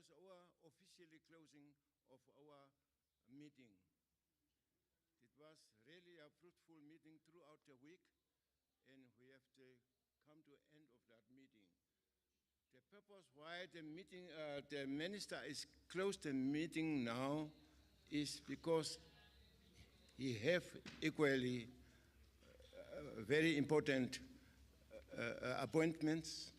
was our officially closing of our meeting. It was really a fruitful meeting throughout the week, and we have to come to the end of that meeting. The purpose why the meeting, the minister is closed the meeting now is because he have equally very important appointments,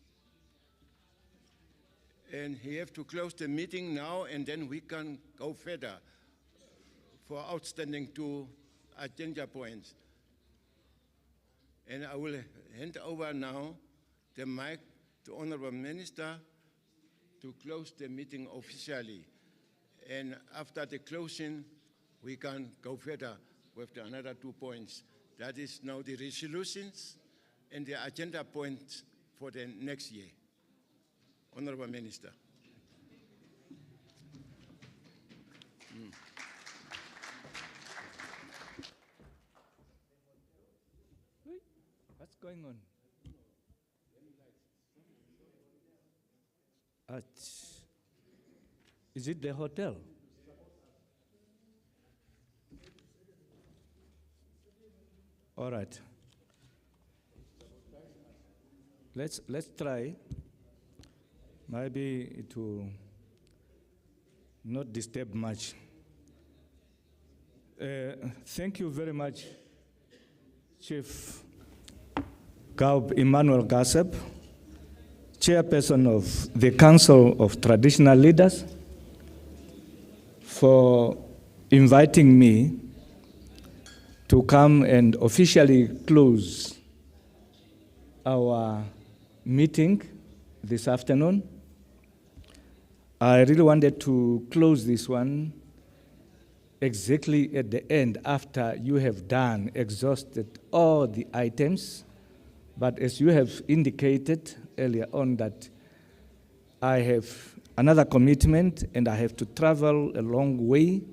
and he have to close the meeting now, and then we can go further for outstanding 2 agenda points. And I will hand over now the mic to Honorable Minister to close the meeting officially. And after the closing, we can go further with the another 2 points. That is now the resolutions and the agenda points for the next year. Honorable Minister. What's going on? Is it the hotel? All right. Let's try. Maybe it will not disturb much. Thank you very much, Chief Gaub Emmanuel Gassep, Chairperson of the Council of Traditional Leaders, for inviting me to come and officially close our meeting this afternoon. I really wanted to close this one exactly at the end after you have exhausted all the items. But as you have indicated earlier on that I have another commitment and I have to travel a long way,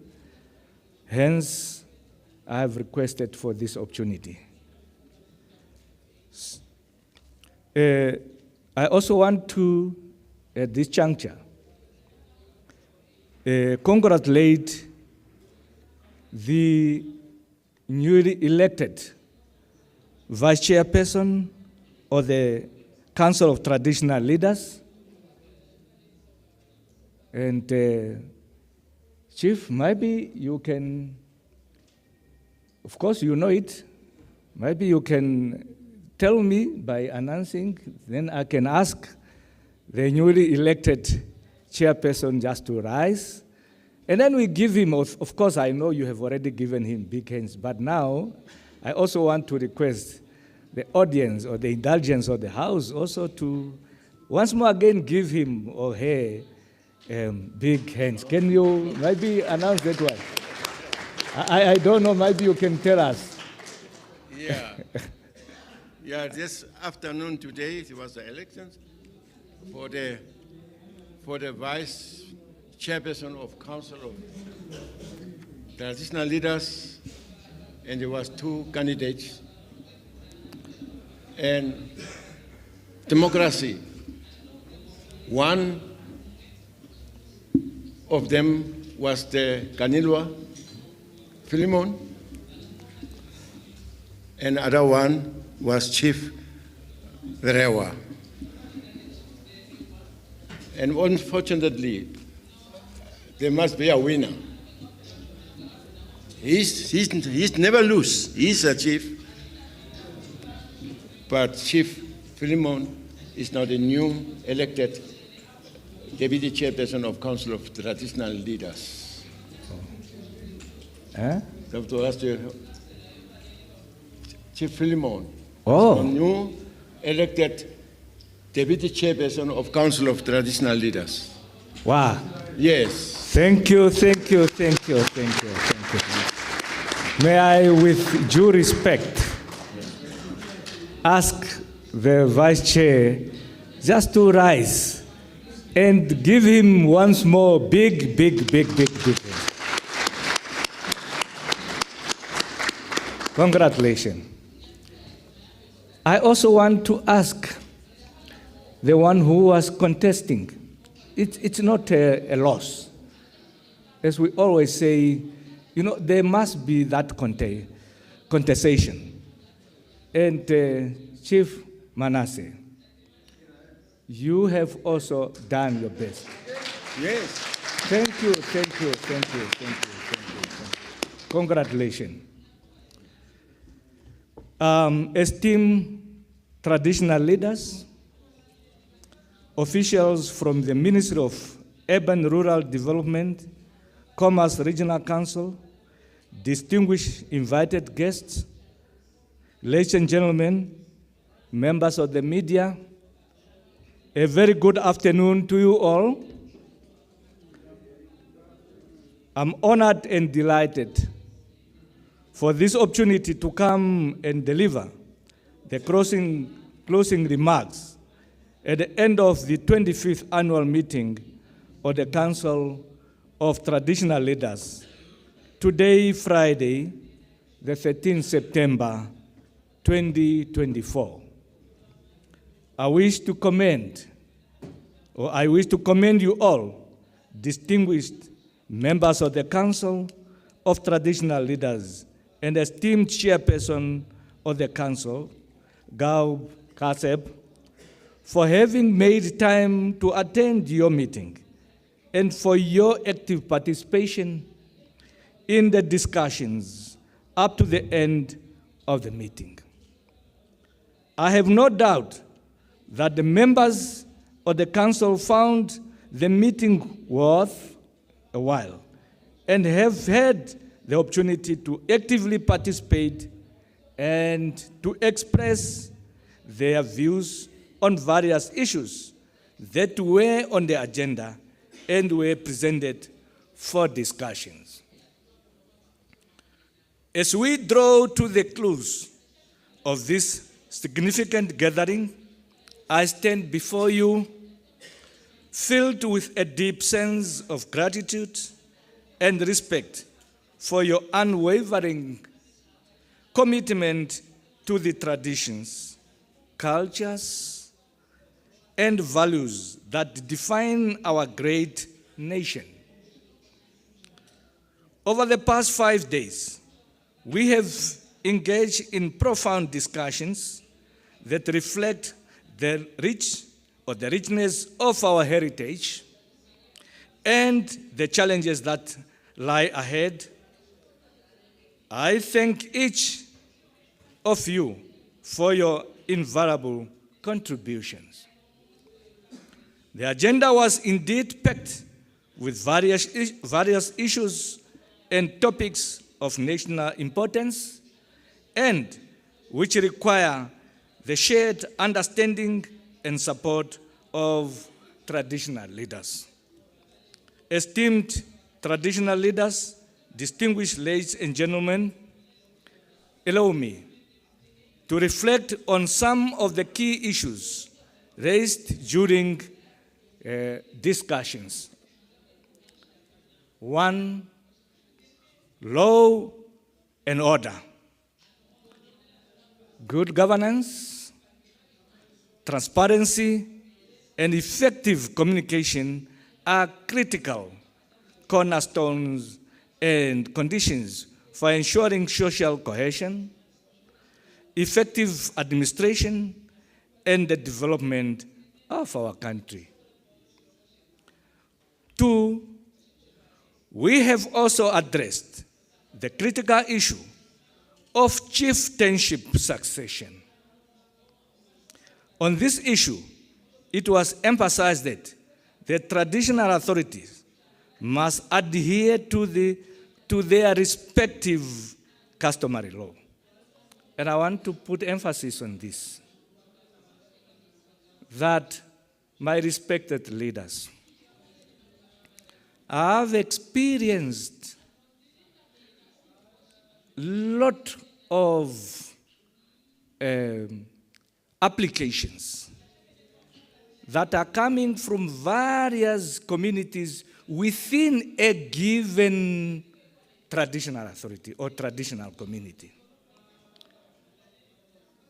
hence I have requested for this opportunity. I also want to, at this juncture, congratulate the newly elected Vice Chairperson of the Council of Traditional Leaders. And Chief, maybe you can, of course you know it, maybe you can tell me by announcing, then I can ask the newly elected chairperson just to rise. And then we give him, of course I know you have already given him big hands, but now I also want to request the audience or the indulgence of the House also to once more again give him or her big hands. Can you maybe announce that one? I don't know, maybe you can tell us. Yeah. Yeah, this afternoon today, it was the elections for the Vice Chairperson of Council of Traditional Leaders, and there was 2 candidates. And democracy, one of them was the Kanilwa Philemon, and other one was Chief Verewa. And unfortunately, there must be a winner. He's never lose. He's a chief. But Chief Philemon is now the new elected Deputy Chairperson of Council of Traditional Leaders. So to ask you, Chief Philemon, the new elected Deputy Chairperson of Council of Traditional Leaders. Wow. Yes. Thank you, thank you, thank you, thank you, thank you. May I, with due respect, ask the Vice Chair just to rise and give him once more big. Congratulations. I also want to ask the one who was contesting it's not a loss. As we always say, there must be that contestation. And Chief Manasseh, you have also done your best. Yes. Thank you. Congratulations. Esteemed traditional leaders, officials from the Ministry of Urban Rural Development, Commerce Regional Council, distinguished invited guests, ladies and gentlemen, members of the media, a very good afternoon to you all. I'm honored and delighted for this opportunity to come and deliver the closing remarks at the end of the 25th annual meeting of the Council of Traditional Leaders, today, Friday, the 13th September, 2024. I wish to commend you all, distinguished members of the Council of Traditional Leaders and esteemed chairperson of the Council, Gao Kaseb, for having made time to attend your meeting and for your active participation in the discussions up to the end of the meeting. I have no doubt that the members of the Council found the meeting worth a while and have had the opportunity to actively participate and to express their views on various issues that were on the agenda and were presented for discussions. As we draw to the close of this significant gathering, I stand before you filled with a deep sense of gratitude and respect for your unwavering commitment to the traditions, cultures, and values that define our great nation. Over the past 5 days, we have engaged in profound discussions that reflect the richness of our heritage and the challenges that lie ahead. I thank each of you for your invaluable contributions. The agenda was indeed packed with various issues and topics of national importance and which require the shared understanding and support of traditional leaders. Esteemed traditional leaders, distinguished ladies and gentlemen, allow me to reflect on some of the key issues raised during discussions. 1, law and order. Good governance, transparency, and effective communication are critical cornerstones and conditions for ensuring social cohesion, effective administration, and the development of our country. 2, we have also addressed the critical issue of chieftainship succession. On this issue, it was emphasized that the traditional authorities must adhere to their respective customary law. And I want to put emphasis on this, that my respected leaders, I have experienced a lot of applications that are coming from various communities within a given traditional authority or traditional community.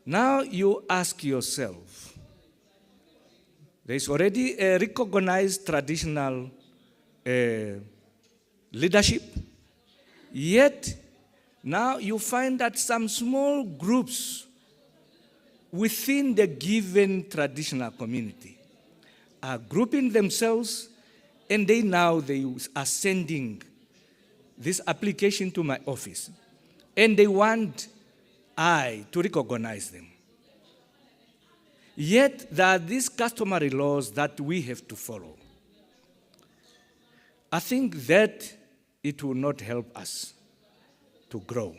Now you ask yourself, There's already a recognized traditional leadership, yet now you find that some small groups within the given traditional community are grouping themselves, and they are sending this application to my office, and they want I to recognize them. Yet there are these customary laws that we have to follow. I think that it will not help us to grow.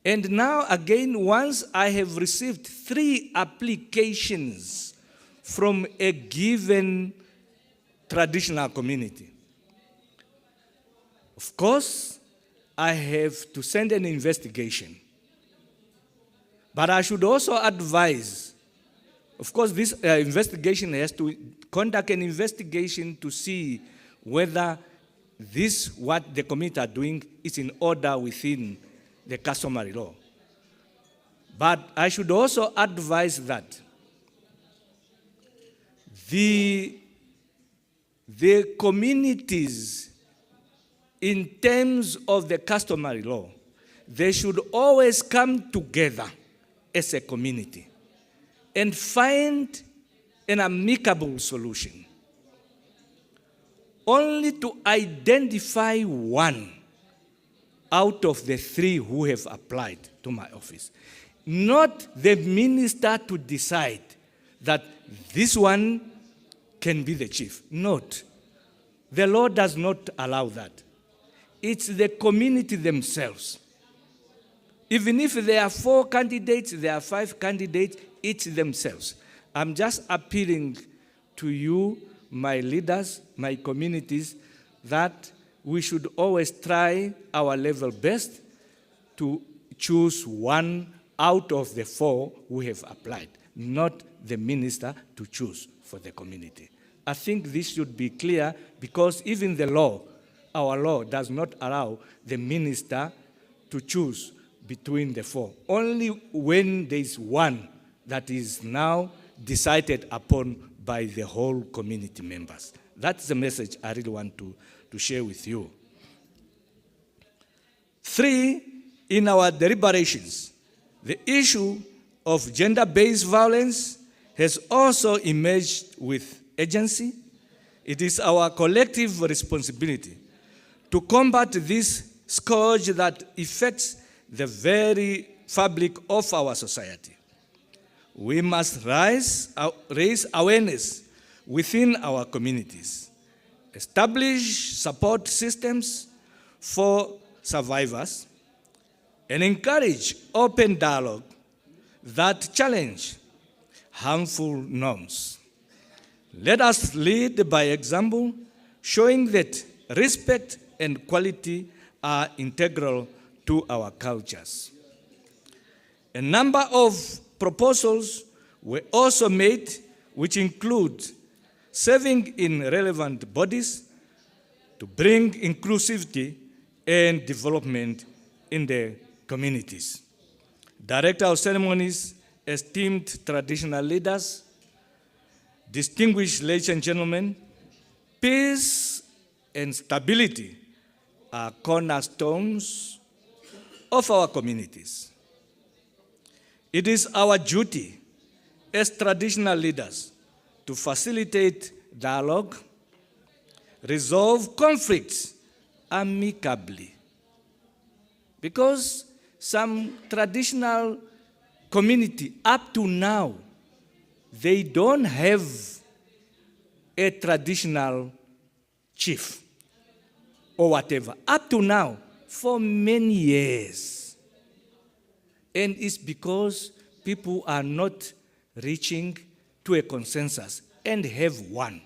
And now again, once I have received 3 applications from a given traditional community, of course, I have to send an investigation. But I should also advise, of course, this investigation has to conduct an investigation to see whether what the community are doing is in order within the customary law. But I should also advise that the communities, in terms of the customary law, they should always come together as a community and find an amicable solution. Only to identify one out of the 3 who have applied to my office. Not the minister to decide that this one can be the chief. Not. The law does not allow that. It's the community themselves. Even if there are 4 candidates, there are 5 candidates, it's themselves. I'm just appealing to you, my leaders, my communities, that we should always try our level best to choose one out of the 4 who have applied, not the minister to choose for the community. I think this should be clear, because even the law, our law, does not allow the minister to choose between the 4. Only when there is one that is now decided upon by the whole community members. That's the message I really want to share with you. 3, in our deliberations, the issue of gender-based violence has also emerged with urgency. It is our collective responsibility to combat this scourge that affects the very fabric of our society. We must raise awareness within our communities, establish support systems for survivors, and encourage open dialogue that challenge harmful norms. Let us lead by example, showing that respect and quality are integral to our cultures. A number of proposals were also made, which include serving in relevant bodies to bring inclusivity and development in the communities. Director of ceremonies, esteemed traditional leaders, distinguished ladies and gentlemen, peace and stability are cornerstones of our communities. It is our duty as traditional leaders to facilitate dialogue, resolve conflicts amicably. Because some traditional community, up to now, they don't have a traditional chief or whatever. Up to now, for many years. And it's because people are not reaching to a consensus and have one.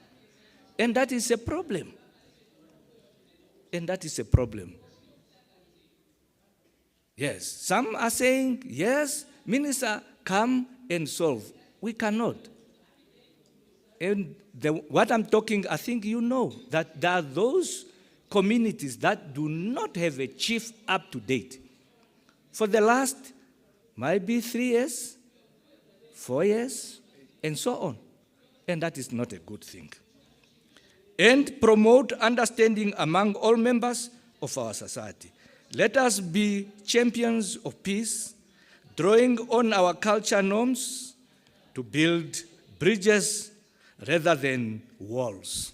And that is a problem. And that is a problem. Yes, some are saying, yes, minister, come and solve. We cannot. And what I'm talking, I think you know, that there are those communities that do not have a chief up to date. For the last, maybe 3 years, 4 years, and so on. and that is not a good thing. And promote understanding among all members of our society. Let us be champions of peace, drawing on our culture norms to build bridges rather than walls.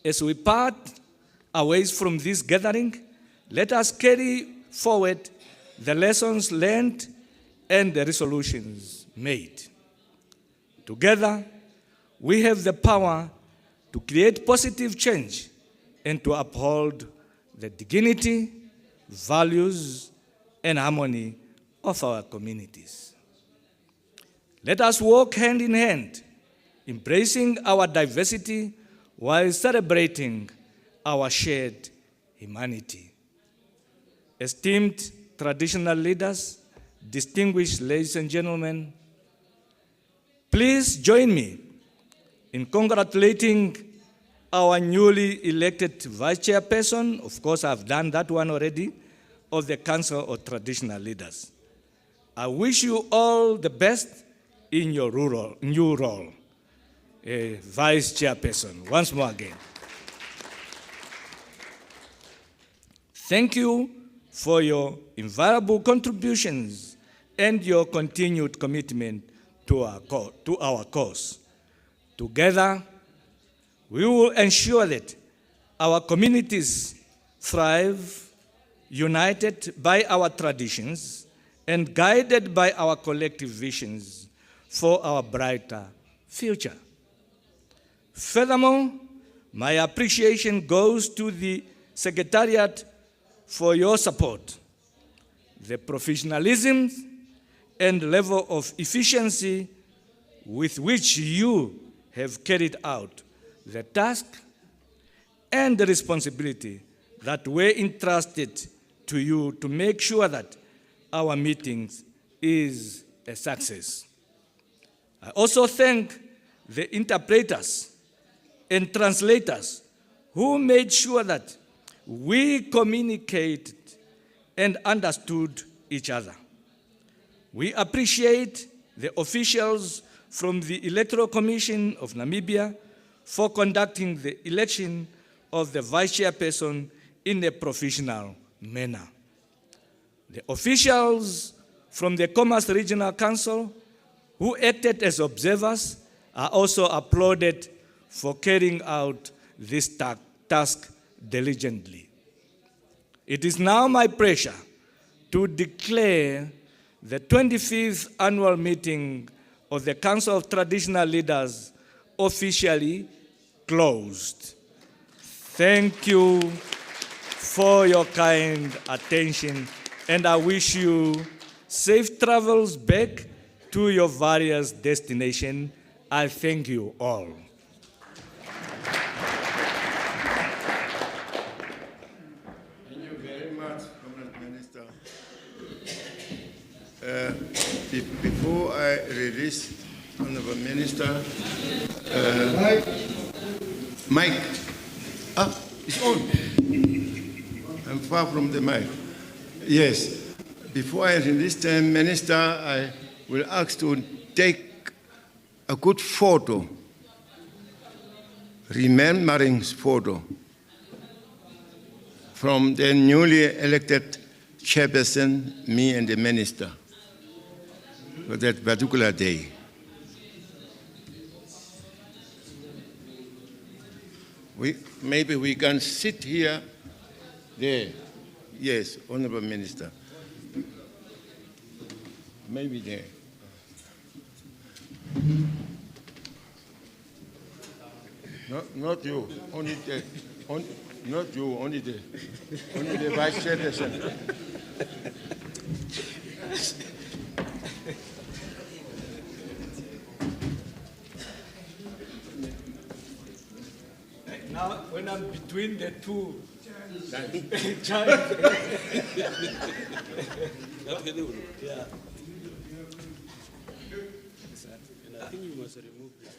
As we part our ways from this gathering, let us carry forward the lessons learned and the resolutions made. Together, we have the power to create positive change and to uphold the dignity, values, and harmony of our communities. Let us walk hand in hand, embracing our diversity while celebrating our shared humanity. Esteemed traditional leaders, distinguished ladies and gentlemen, please join me in congratulating our newly elected Vice Chairperson, of course I've done that one already, of the Council of Traditional Leaders. I wish you all the best in your new role, Vice Chairperson, once more again. Thank you for your invaluable contributions and your continued commitment to our cause. Together, we will ensure that our communities thrive, united by our traditions and guided by our collective visions for our brighter future. Furthermore, my appreciation goes to the Secretariat for your support. The professionalism and level of efficiency with which you have carried out the task and the responsibility that were entrusted to you to make sure that our meetings is a success. I also thank the interpreters and translators who made sure that we communicated and understood each other. We appreciate the officials from the Electoral Commission of Namibia for conducting the election of the Vice Chairperson in a professional manner. The officials from the Commerce Regional Council who acted as observers are also applauded for carrying out this task diligently. It is now my pleasure to declare the 25th annual meeting of the Council of Traditional Leaders officially closed. Thank you for your kind attention, and I wish you safe travels back to your various destinations. I thank you all. Thank you very much, Comrade Minister. Before I release Honorable Minister, Mike. It's on. I'm far from the mic. Yes. Before I release the Minister, I will ask to take a good photo, remembering photo from the newly elected chairperson, me and the Minister, for that particular day. Maybe we can sit here, there. Yes, Honorable Minister. Maybe there. Not you, only the, not you, only the Vice Chairperson. Now, when I'm between the two, And I think you must remove this.